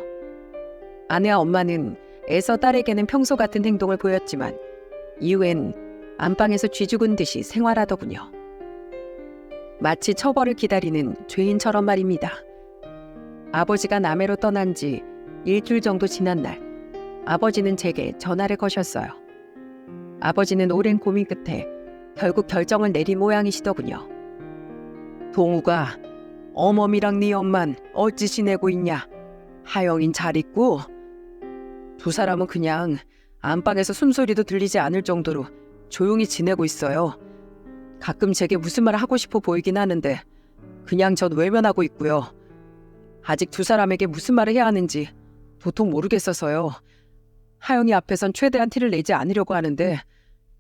아내와 엄마는 애써 딸에게는 평소 같은 행동을 보였지만 이후엔 안방에서 쥐 죽은 듯이 생활하더군요. 마치 처벌을 기다리는 죄인처럼 말입니다. 아버지가 남해로 떠난 지 일주일 정도 지난 날, 아버지는 제게 전화를 거셨어요. 아버지는 오랜 고민 끝에 결국 결정을 내린 모양이시더군요. 동우가, 어머니랑 네 엄만 어찌 지내고 있냐? 하영인 잘 있고? 2사람은 그냥 안방에서 숨소리도 들리지 않을 정도로 조용히 지내고 있어요. 가끔 제게 무슨 말을 하고 싶어 보이긴 하는데 그냥 전 외면하고 있고요. 아직 2사람에게 무슨 말을 해야 하는지 도통 모르겠어서요. 하영이 앞에선 최대한 티를 내지 않으려고 하는데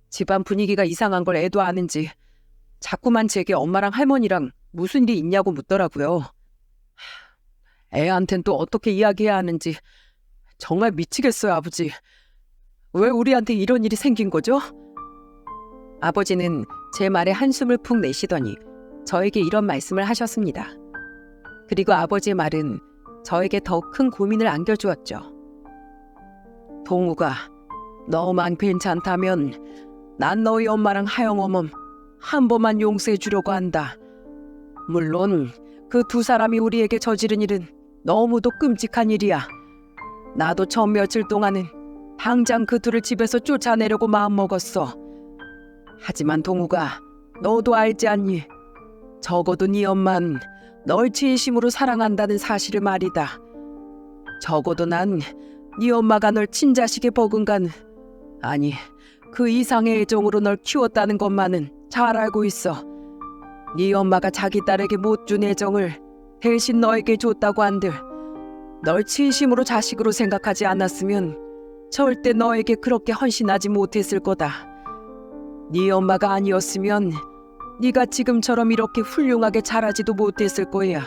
집안 분위기가 이상한 걸 애도 아는지 자꾸만 제게 엄마랑 할머니랑 무슨 일이 있냐고 묻더라고요. 애한텐 또 어떻게 이야기해야 하는지 정말 미치겠어요, 아버지. 왜 우리한테 이런 일이 생긴 거죠? 아버지는 제 말에 한숨을 푹 내쉬더니 저에게 이런 말씀을 하셨습니다. 그리고 아버지의 말은 저에게 더욱 큰 고민을 안겨주었죠. 동우가 너만 괜찮다면 난 너희 엄마랑 하영 어멈 한 번만 용서해 주려고 한다. 물론 그 두 사람이 우리에게 저지른 일은 너무도 끔찍한 일이야. 나도 전 며칠 동안은 당장 그 둘을 집에서 쫓아내려고 마음먹었어. 하지만 동우가, 너도 알지 않니? 적어도 네 엄만 널 진심으로 사랑한다는 사실을 말이다. 적어도 난 네 엄마가 널 친자식에 버금간, 아니 그 이상의 애정으로 널 키웠다는 것만은 잘 알고 있어. 네 엄마가 자기 딸에게 못 준 애정을 대신 너에게 줬다고 한들, 널 진심으로 자식으로 생각하지 않았으면 절대 너에게 그렇게 헌신하지 못했을 거다. 네 엄마가 아니었으면 네가 지금처럼 이렇게 훌륭하게 자라지도 못했을 거야.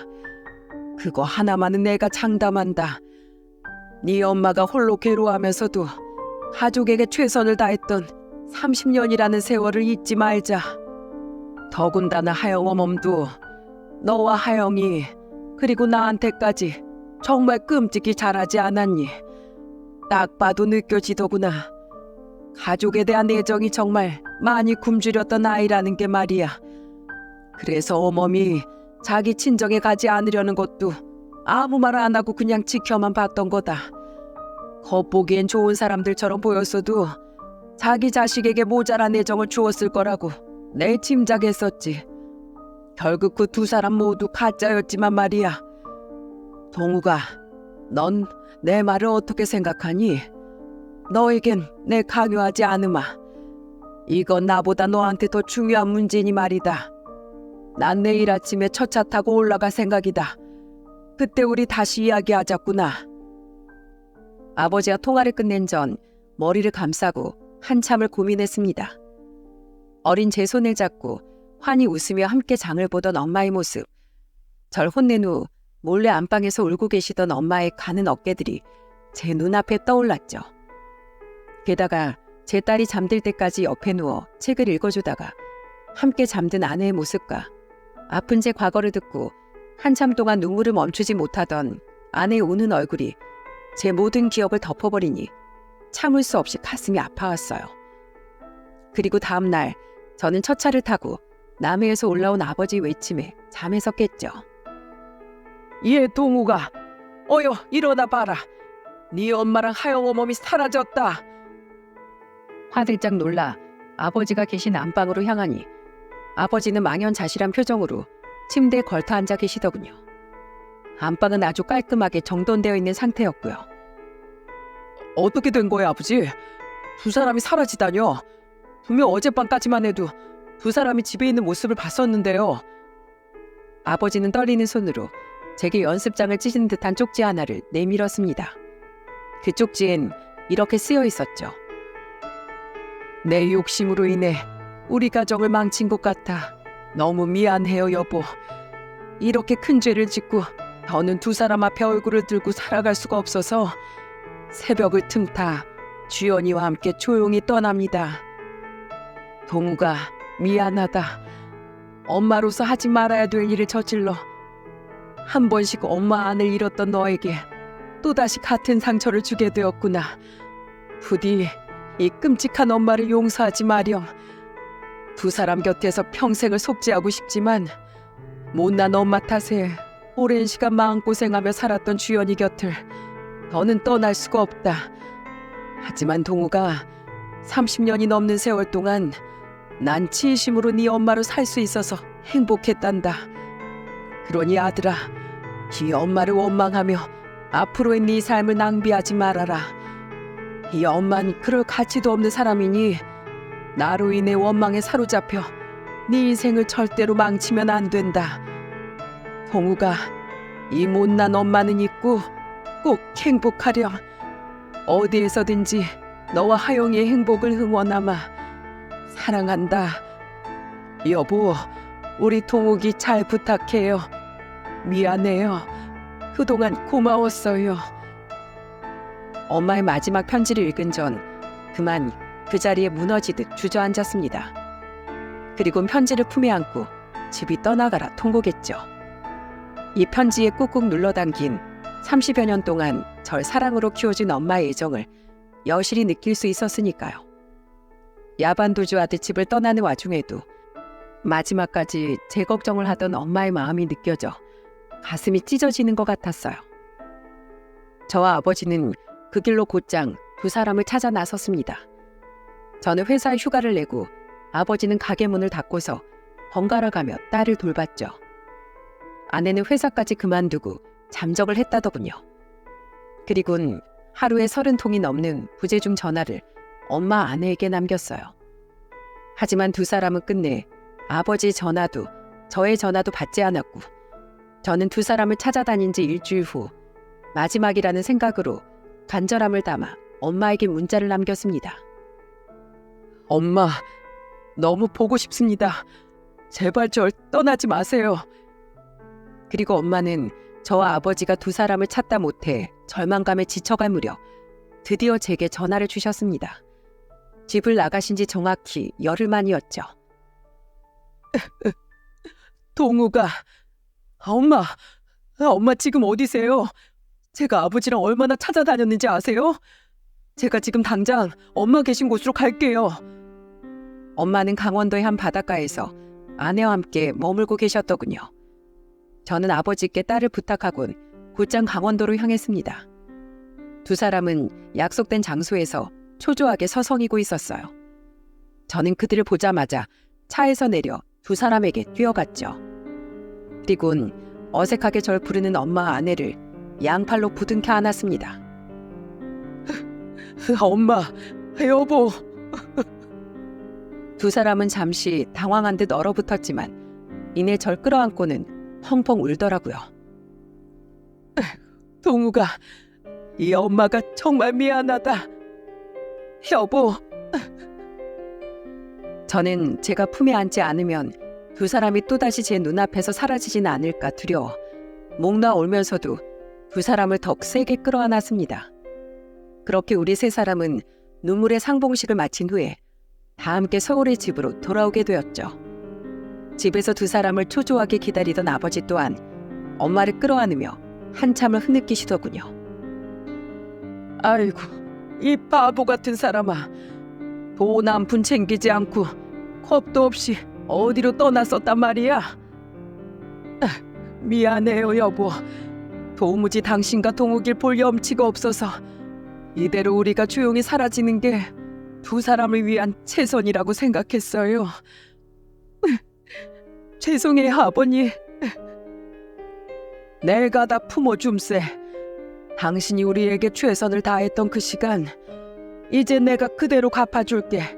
그거 하나만은 내가 장담한다. 네 엄마가 홀로 괴로워하면서도 가족에게 최선을 다했던 30년이라는 세월을 잊지 말자. 더군다나 하영 어멈도 너와 하영이, 그리고 나한테까지 정말 끔찍이 잘하지 않았니? 딱 봐도 느껴지더구나. 가족에 대한 애정이 정말 많이 굶주렸던 아이라는 게 말이야. 그래서 어멈이 자기 친정에 가지 않으려는 것도 아무 말 안 하고 그냥 지켜만 봤던 거다. 겉보기엔 좋은 사람들처럼 보였어도 자기 자식에게 모자란 애정을 주었을 거라고 내 짐작했었지. 결국 그 두 사람 모두 가짜였지만 말이야. 동우가, 넌 내 말을 어떻게 생각하니? 너에겐 내 강요하지 않으마. 이건 나보다 너한테 더 중요한 문제니 말이다. 난 내일 아침에 첫 차 타고 올라갈 생각이다. 그때 우리 다시 이야기하자꾸나. 아버지가 통화를 끝낸 전 머리를 감싸고 한참을 고민했습니다. 어린 제 손을 잡고 환히 웃으며 함께 장을 보던 엄마의 모습, 절 혼낸 후 몰래 안방에서 울고 계시던 엄마의 가는 어깨들이 제 눈앞에 떠올랐죠. 게다가 제 딸이 잠들 때까지 옆에 누워 책을 읽어주다가 함께 잠든 아내의 모습과 아픈 제 과거를 듣고 한참 동안 눈물을 멈추지 못하던 아내의 우는 얼굴이 제 모든 기억을 덮어버리니 참을 수 없이 가슴이 아파왔어요. 그리고 다음 날 저는 첫 차를 타고 남해에서 올라온 아버지 외침에 잠에서 깼죠. 예, 동우가, 어여 일어나 봐라. 네 엄마랑 하영 어멈이 사라졌다. 화들짝 놀라 아버지가 계신 안방으로 향하니 아버지는 망연자실한 표정으로 침대에 걸터 앉아 계시더군요. 안방은 아주 깔끔하게 정돈되어 있는 상태였고요. 어떻게 된 거야, 아버지? 두 사람이 사라지다뇨? 분명 어젯밤까지만 해도 두 사람이 집에 있는 모습을 봤었는데요. 아버지는 떨리는 손으로 제게 연습장을 찢은 듯한 쪽지 하나를 내밀었습니다. 그 쪽지엔 이렇게 쓰여 있었죠. 내 욕심으로 인해 우리 가정을 망친 것 같아 너무 미안해요, 여보. 이렇게 큰 죄를 짓고 더는 두 사람 앞에 얼굴을 들고 살아갈 수가 없어서 새벽을 틈타 주연이와 함께 조용히 떠납니다. 동우가, 미안하다. 엄마로서 하지 말아야 될 일을 저질러 한 번씩 엄마 안을 잃었던 너에게 또다시 같은 상처를 주게 되었구나. 부디 이 끔찍한 엄마를 용서하지 마렴. 두 사람 곁에서 평생을 속죄하고 싶지만 못난 엄마 탓에 오랜 시간 마음고생하며 살았던 주연이 곁을 더는 떠날 수가 없다. 하지만 동우가 30년이 넘는 세월 동안 난 진심으로 네 엄마로 살 수 있어서 행복했단다. 그러니 아들아, 이 엄마를 원망하며 앞으로의 네 삶을 낭비하지 말아라. 이 엄마는 그럴 가치도 없는 사람이니 나로 인해 원망에 사로잡혀 네 인생을 절대로 망치면 안 된다. 동우가, 이 못난 엄마는 있고 꼭 행복하렴. 어디에서든지 너와 하영이의 행복을 응원하마. 사랑한다. 여보, 우리 동욱이 잘 부탁해요. 미안해요. 그동안 고마웠어요. 엄마의 마지막 편지를 읽은 전 그만 그 자리에 무너지듯 주저앉았습니다. 그리고 편지를 품에 안고 집이 떠나가라 통곡했죠. 이 편지에 꾹꾹 눌러담긴 30여 년 동안 절 사랑으로 키워준 엄마의 애정을 여실히 느낄 수 있었으니까요. 야반도주하듯 집을 떠나는 와중에도 마지막까지 제 걱정을 하던 엄마의 마음이 느껴져 가슴이 찢어지는 것 같았어요. 저와 아버지는 그 길로 곧장 두 사람을 찾아 나섰습니다. 저는 회사에 휴가를 내고 아버지는 가게 문을 닫고서 번갈아가며 딸을 돌봤죠. 아내는 회사까지 그만두고 잠적을 했다더군요. 그리곤 하루에 30통이 넘는 부재중 전화를 엄마 아내에게 남겼어요. 하지만 두 사람은 끝내 아버지 전화도 저의 전화도 받지 않았고 저는 두 사람을 찾아다닌 지 일주일 후 마지막이라는 생각으로 간절함을 담아 엄마에게 문자를 남겼습니다. 엄마, 너무 보고 싶습니다. 제발 절 떠나지 마세요. 그리고 엄마는 저와 아버지가 두 사람을 찾다 못해 절망감에 지쳐갈 무렵 드디어 제게 전화를 주셨습니다. 집을 나가신 지 정확히 열흘 만이었죠. 동우가, 엄마 지금 어디세요? 제가 아버지랑 얼마나 찾아다녔는지 아세요? 제가 지금 당장 엄마 계신 곳으로 갈게요. 엄마는 강원도의 한 바닷가에서 아내와 함께 머물고 계셨더군요. 저는 아버지께 딸을 부탁하곤 곧장 강원도로 향했습니다. 두 사람은 약속된 장소에서 초조하게 서성이고 있었어요. 저는 그들을 보자마자 차에서 내려 두 사람에게 뛰어갔죠. 그리곤 어색하게 절 부르는 엄마와 아내를 양팔로 부둥켜 안았습니다. 엄마, 여보. 두 사람은 잠시 당황한 듯 얼어붙었지만 이내 절 끌어안고는 펑펑 울더라고요. 동우가, 이 엄마가 정말 미안하다. 여보. 저는 제가 품에 안지 않으면 두 사람이 또다시 제 눈앞에서 사라지진 않을까 두려워 목 놓아 울면서도 두 사람을 더 세게 끌어안았습니다. 그렇게 우리 세 사람은 눈물의 상봉식을 마친 후에 다 함께 서울의 집으로 돌아오게 되었죠. 집에서 두 사람을 초조하게 기다리던 아버지 또한 엄마를 끌어안으며 한참을 흐느끼시더군요. 아이고, 이 바보 같은 사람아. 돈 한 푼 챙기지 않고 겁도 없이 어디로 떠났었단 말이야. 미안해요, 여보. 도무지 당신과 동욱일 볼 염치가 없어서 이대로 우리가 조용히 사라지는 게 두 사람을 위한 최선이라고 생각했어요. 죄송해요, 아버님. 내가 다 품어줌세. 당신이 우리에게 최선을 다했던 그 시간 이제 내가 그대로 갚아줄게.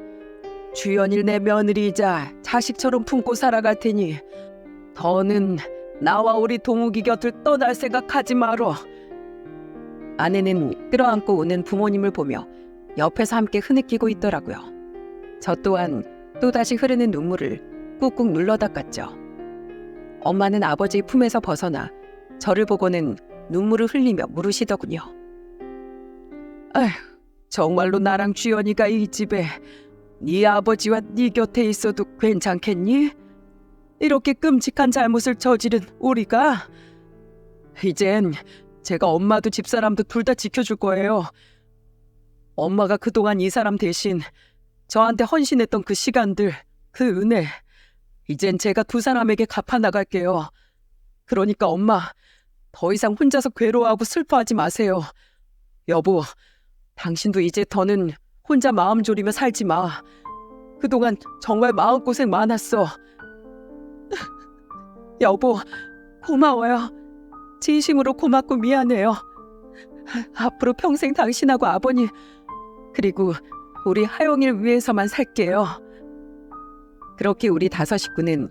주연일 내 며느리이자 자식처럼 품고 살아갈 테니 더는 나와 우리 동욱이 곁을 떠날 생각하지 마로. 아내는 끌어안고 오는 부모님을 보며 옆에서 함께 흐느끼고 있더라고요. 저 또한 또다시 흐르는 눈물을 꾹꾹 눌러 닦았죠. 엄마는 아버지의 품에서 벗어나 저를 보고는 눈물을 흘리며 물으시더군요. 아휴, 정말로 나랑 주연이가 이 집에 네 아버지와 네 곁에 있어도 괜찮겠니? 이렇게 끔찍한 잘못을 저지른 우리가? 이젠 제가 엄마도 집사람도 둘 다 지켜줄 거예요. 엄마가 그동안 이 사람 대신 저한테 헌신했던 그 시간들, 그 은혜, 이젠 제가 두 사람에게 갚아나갈게요. 그러니까 엄마, 더 이상 혼자서 괴로워하고 슬퍼하지 마세요. 여보, 당신도 이제 더는 혼자 마음 졸이며 살지 마. 그동안 정말 마음고생 많았어. 여보, 고마워요. 진심으로 고맙고 미안해요. 앞으로 평생 당신하고 아버님, 그리고 우리 하영이를 위해서만 살게요. 그렇게 우리 다섯 식구는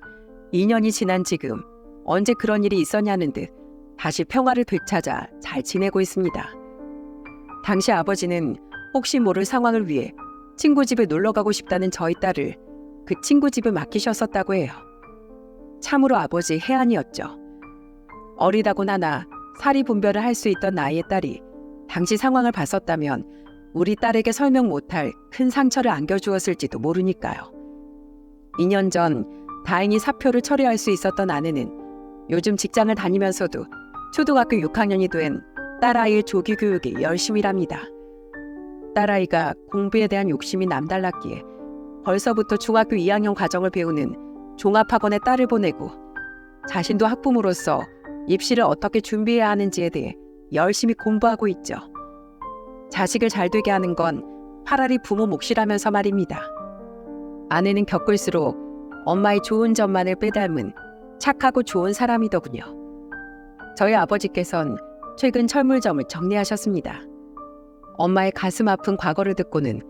2년이 지난 지금 언제 그런 일이 있었냐는 듯 다시 평화를 되찾아 잘 지내고 있습니다. 당시 아버지는 혹시 모를 상황을 위해 친구 집에 놀러 가고 싶다는 저희 딸을 그 친구 집에 맡기셨었다고 해요. 참으로 아버지 해안이었죠. 어리다곤 하나 사리 분별을 할 수 있던 나이의 딸이 당시 상황을 봤었다면 우리 딸에게 설명 못할 큰 상처를 안겨주었을지도 모르니까요. 2년 전 다행히 사표를 처리할 수 있었던 아내는 요즘 직장을 다니면서도 초등학교 6학년이 된 딸아이의 조기 교육에 열심히 일합니다. 딸아이가 공부에 대한 욕심이 남달랐기에 벌써부터 중학교 2학년 과정을 배우는 종합학원에 딸을 보내고 자신도 학부모로서 입시를 어떻게 준비해야 하는지에 대해 열심히 공부하고 있죠. 자식을 잘 되게 하는 건 차라리 부모 몫이라면서 말입니다. 아내는 겪을수록 엄마의 좋은 점만을 빼닮은 착하고 좋은 사람이더군요. 저희 아버지께선 최근 철물점을 정리하셨습니다. 엄마의 가슴 아픈 과거를 듣고는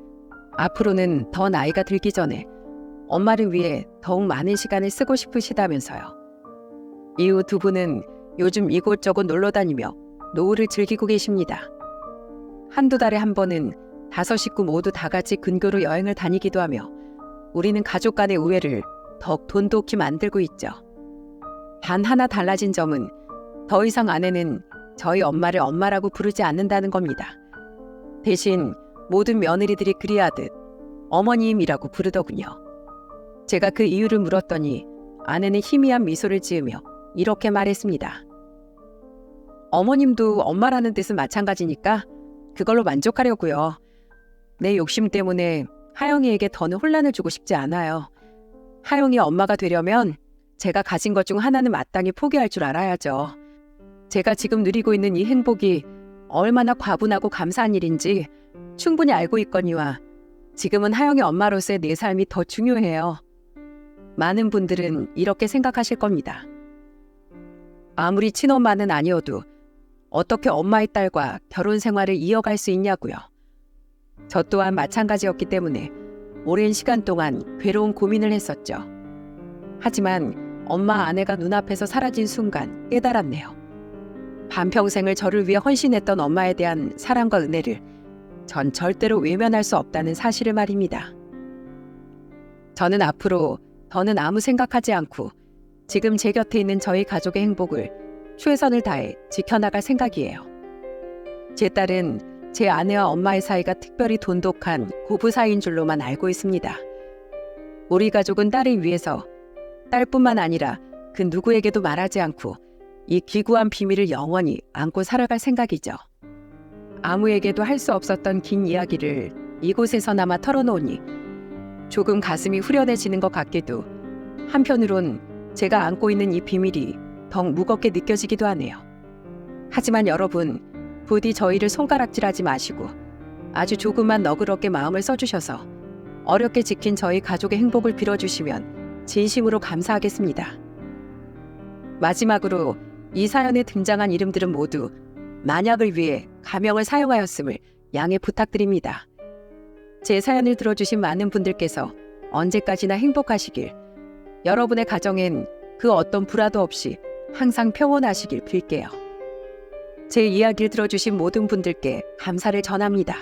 앞으로는 더 나이가 들기 전에 엄마를 위해 더욱 많은 시간을 쓰고 싶으시다면서요. 이후 두 분은 요즘 이곳저곳 놀러 다니며 노후를 즐기고 계십니다. 한두 달에 한 번은 5 식구 모두 다 같이 근교로 여행을 다니기도 하며 우리는 가족 간의 우애를 더욱 돈독히 만들고 있죠. 단 하나 달라진 점은 더 이상 아내는 저희 엄마를 엄마라고 부르지 않는다는 겁니다. 대신 모든 며느리들이 그리하듯 어머님이라고 부르더군요. 제가 그 이유를 물었더니 아내는 희미한 미소를 지으며 이렇게 말했습니다. 어머님도 엄마라는 뜻은 마찬가지니까 그걸로 만족하려고요. 내 욕심 때문에 하영이에게 더는 혼란을 주고 싶지 않아요. 하영이 엄마가 되려면 제가 가진 것 중 하나는 마땅히 포기할 줄 알아야죠. 제가 지금 누리고 있는 이 행복이 얼마나 과분하고 감사한 일인지 충분히 알고 있거니와 지금은 하영이 엄마로서의 내 삶이 더 중요해요. 많은 분들은 이렇게 생각하실 겁니다. 아무리 친엄마는 아니어도 어떻게 엄마의 딸과 결혼 생활을 이어갈 수 있냐고요. 저 또한 마찬가지였기 때문에 오랜 시간 동안 괴로운 고민을 했었죠. 하지만 엄마 아내가 눈앞에서 사라진 순간 깨달았네요. 반평생을 저를 위해 헌신했던 엄마에 대한 사랑과 은혜를 전 절대로 외면할 수 없다는 사실을 말입니다. 저는 앞으로 더는 아무 생각하지 않고 지금 제 곁에 있는 저희 가족의 행복을 최선을 다해 지켜나갈 생각이에요. 제 딸은 제 아내와 엄마의 사이가 특별히 돈독한 고부 사이인 줄로만 알고 있습니다. 우리 가족은 딸을 위해서 딸뿐만 아니라 그 누구에게도 말하지 않고 이 귀구한 비밀을 영원히 안고 살아갈 생각이죠. 아무에게도 할 수 없었던 긴 이야기를 이곳에서나마 털어놓으니 조금 가슴이 후련해지는 것 같기도 한편으론 제가 안고 있는 이 비밀이 더욱 무겁게 느껴지기도 하네요. 하지만 여러분, 부디 저희를 손가락질하지 마시고 아주 조금만 너그럽게 마음을 써주셔서 어렵게 지킨 저희 가족의 행복을 빌어주시면 진심으로 감사하겠습니다. 마지막으로 이 사연에 등장한 이름들은 모두 만약을 위해 가명을 사용하였음을 양해 부탁드립니다. 제 사연을 들어주신 많은 분들께서 언제까지나 행복하시길, 여러분의 가정엔 그 어떤 불화도 없이 항상 평온하시길 빌게요. 제 이야기를 들어주신 모든 분들께 감사를 전합니다.